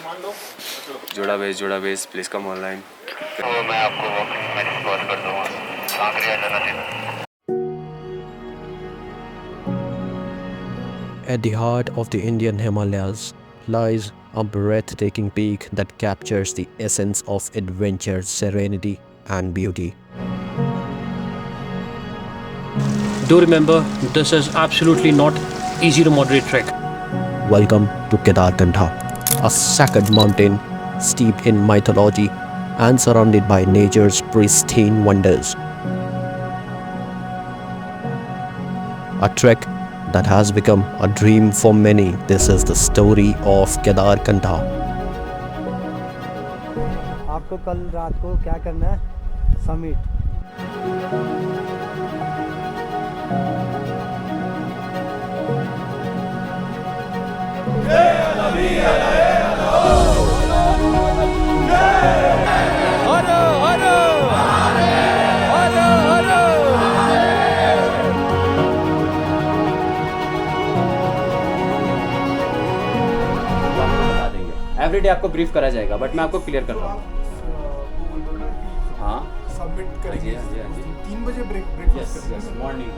जोड़ा base please come online. तो मैं आपको वॉकिंग में कॉल कर दूंगा, आखिरी आ जाना देना। At the heart of the Indian Himalayas lies a breathtaking peak that captures the essence of adventure, serenity, and beauty. Do remember, this is absolutely not easy to moderate trek. Welcome to Kedarkantha, a sacred mountain steeped in mythology and surrounded by nature's pristine wonders. A trek that has become a dream for many. This is the story of Kedarkantha. आपको कल रात को क्या करना है? Summit. Everyday आपको brief करा जाएगा, बट मैं आपको क्लियर कर रहा हूँ। हाँ सबमिट करेंगे। हाँ जी 3 बजे ब्रेकफास्ट यस मॉर्निंग।